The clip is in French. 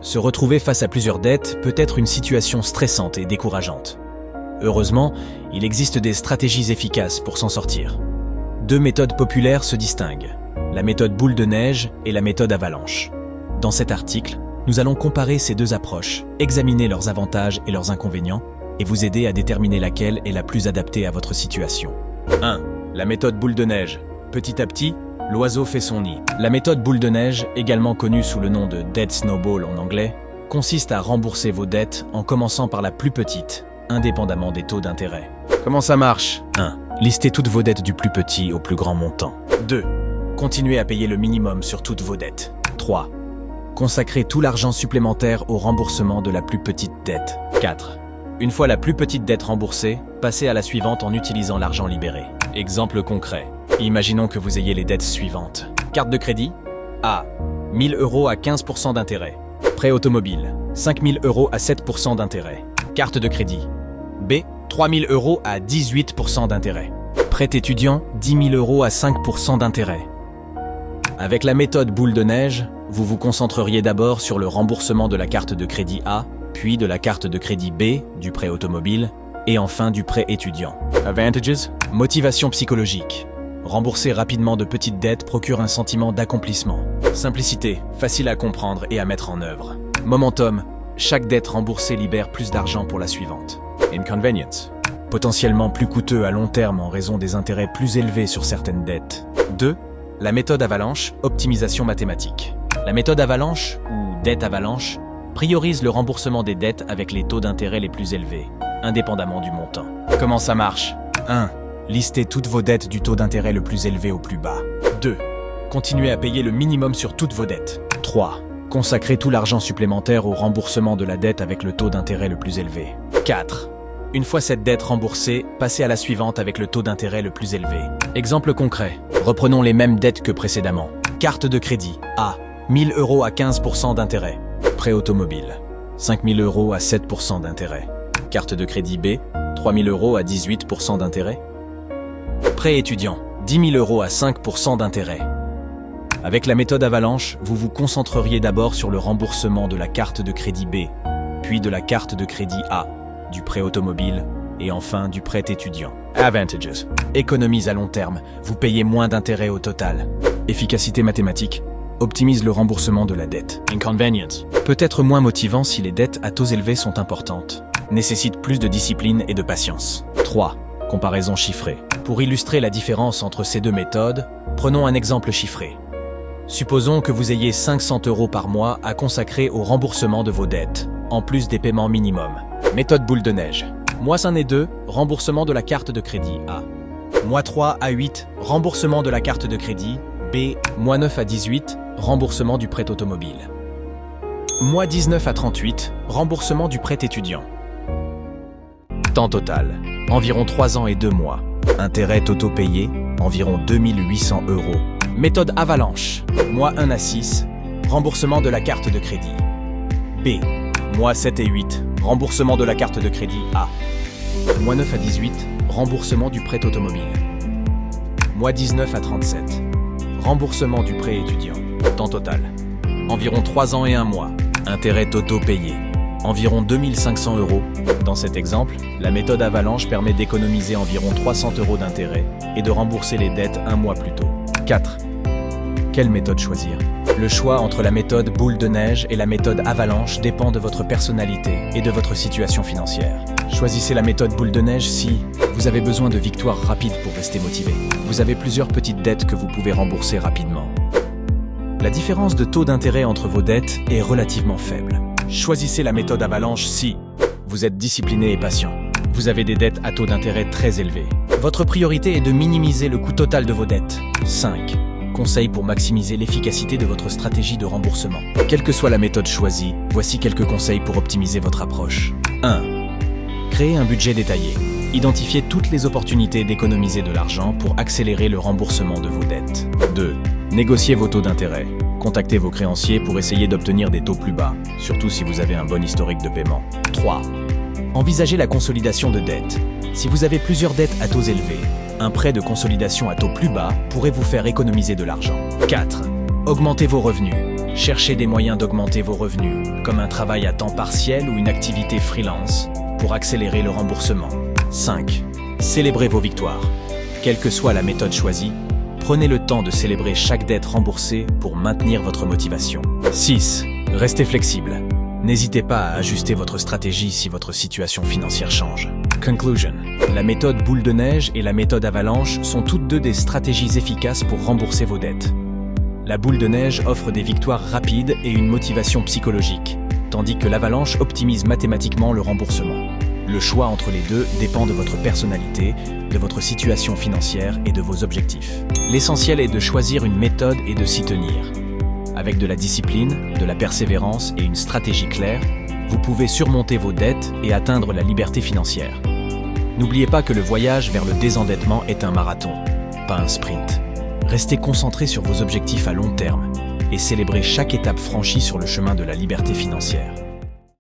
Se retrouver face à plusieurs dettes peut être une situation stressante et décourageante. Heureusement, il existe des stratégies efficaces pour s'en sortir. Deux méthodes populaires se distinguent, la méthode boule de neige et la méthode avalanche. Dans cet article, nous allons comparer ces deux approches, examiner leurs avantages et leurs inconvénients, et vous aider à déterminer laquelle est la plus adaptée à votre situation. 1. La méthode boule de neige. Petit à petit, l'oiseau fait son nid. La méthode boule de neige, également connue sous le nom de Debt Snowball en anglais, consiste à rembourser vos dettes en commençant par la plus petite, indépendamment des taux d'intérêt. Comment ça marche? 1. Listez toutes vos dettes du plus petit au plus grand montant. 2. Continuez à payer le minimum sur toutes vos dettes. 3. Consacrez tout l'argent supplémentaire au remboursement de la plus petite dette. 4. Une fois la plus petite dette remboursée, passez à la suivante en utilisant l'argent libéré. Exemple concret. Imaginons que vous ayez les dettes suivantes. Carte de crédit. A. 1000 € à 15% d'intérêt. Prêt automobile. 5000 € à 7% d'intérêt. Carte de crédit. B. 3000 € à 18% d'intérêt. Prêt étudiant. 10 000 € à 5% d'intérêt. Avec la méthode boule de neige, vous vous concentreriez d'abord sur le remboursement de la carte de crédit A, puis de la carte de crédit B, du prêt automobile, et enfin du prêt étudiant. Advantages. Motivation psychologique. Rembourser rapidement de petites dettes procure un sentiment d'accomplissement. Simplicité, facile à comprendre et à mettre en œuvre. Momentum. Chaque dette remboursée libère plus d'argent pour la suivante. Inconvenience. Potentiellement plus coûteux à long terme en raison des intérêts plus élevés sur certaines dettes. 2. La méthode avalanche, optimisation mathématique. La méthode avalanche, ou dette avalanche, priorise le remboursement des dettes avec les taux d'intérêt les plus élevés, indépendamment du montant. Comment ça marche? 1. Listez toutes vos dettes du taux d'intérêt le plus élevé au plus bas. 2. Continuez à payer le minimum sur toutes vos dettes. 3. Consacrez tout l'argent supplémentaire au remboursement de la dette avec le taux d'intérêt le plus élevé. 4. Une fois cette dette remboursée, passez à la suivante avec le taux d'intérêt le plus élevé. Exemple concret. Reprenons les mêmes dettes que précédemment. Carte de crédit. A. 1000 € à 15% d'intérêt. Prêt automobile. 5000 € à 7% d'intérêt. Carte de crédit B. 3000 € à 18% d'intérêt. Prêt étudiant. 10 000 € à 5% d'intérêt. Avec la méthode avalanche, vous vous concentreriez d'abord sur le remboursement de la carte de crédit B, puis de la carte de crédit A, du prêt automobile et enfin du prêt étudiant. Advantages. Économise à long terme, vous payez moins d'intérêts au total. Efficacité mathématique. Optimise le remboursement de la dette. Inconvenience. Peut être moins motivant si les dettes à taux élevés sont importantes. Nécessite plus de discipline et de patience. 3. Comparaison chiffrée. Pour illustrer la différence entre ces deux méthodes, prenons un exemple chiffré. Supposons que vous ayez 500 € par mois à consacrer au remboursement de vos dettes, en plus des paiements minimums. Méthode boule de neige. Mois 1 et 2, remboursement de la carte de crédit A. Mois 3 à 8, remboursement de la carte de crédit B. Mois 9 à 18, remboursement du prêt automobile. Mois 19 à 38, remboursement du prêt étudiant. Temps total, environ 3 ans et 2 mois. Intérêts totaux payés, environ 2800 €. Méthode avalanche. Mois 1 à 6, remboursement de la carte de crédit B. Mois 7 et 8, remboursement de la carte de crédit A. Mois 9 à 18, remboursement du prêt automobile. Mois 19 à 37, remboursement du prêt étudiant. Temps total, environ 3 ans et 1 mois. Intérêts totaux payés, environ 2500 €. Dans cet exemple, la méthode avalanche permet d'économiser environ 300 € d'intérêt et de rembourser les dettes 1 mois plus tôt. 4. Quelle méthode choisir? Le choix entre la méthode boule de neige et la méthode avalanche dépend de votre personnalité et de votre situation financière. Choisissez la méthode boule de neige si vous avez besoin de victoires rapides pour rester motivé. Vous avez plusieurs petites dettes que vous pouvez rembourser rapidement. La différence de taux d'intérêt entre vos dettes est relativement faible. Choisissez la méthode avalanche si vous êtes discipliné et patient. Vous avez des dettes à taux d'intérêt très élevés. Votre priorité est de minimiser le coût total de vos dettes. 5. Conseils pour maximiser l'efficacité de votre stratégie de remboursement. Quelle que soit la méthode choisie, voici quelques conseils pour optimiser votre approche. 1. Créez un budget détaillé. Identifiez toutes les opportunités d'économiser de l'argent pour accélérer le remboursement de vos dettes. 2. Négociez vos taux d'intérêt. Contactez vos créanciers pour essayer d'obtenir des taux plus bas, surtout si vous avez un bon historique de paiement. 3. Envisagez la consolidation de dettes. Si vous avez plusieurs dettes à taux élevés, un prêt de consolidation à taux plus bas pourrait vous faire économiser de l'argent. 4. Augmentez vos revenus. Cherchez des moyens d'augmenter vos revenus, comme un travail à temps partiel ou une activité freelance, pour accélérer le remboursement. 5. Célébrez vos victoires. Quelle que soit la méthode choisie, prenez le temps de célébrer chaque dette remboursée pour maintenir votre motivation. 6. Restez flexible. N'hésitez pas à ajuster votre stratégie si votre situation financière change. Conclusion. La méthode boule de neige et la méthode avalanche sont toutes deux des stratégies efficaces pour rembourser vos dettes. La boule de neige offre des victoires rapides et une motivation psychologique, tandis que l'avalanche optimise mathématiquement le remboursement. Le choix entre les deux dépend de votre personnalité, de votre situation financière et de vos objectifs. L'essentiel est de choisir une méthode et de s'y tenir. Avec de la discipline, de la persévérance et une stratégie claire, vous pouvez surmonter vos dettes et atteindre la liberté financière. N'oubliez pas que le voyage vers le désendettement est un marathon, pas un sprint. Restez concentré sur vos objectifs à long terme et célébrez chaque étape franchie sur le chemin de la liberté financière.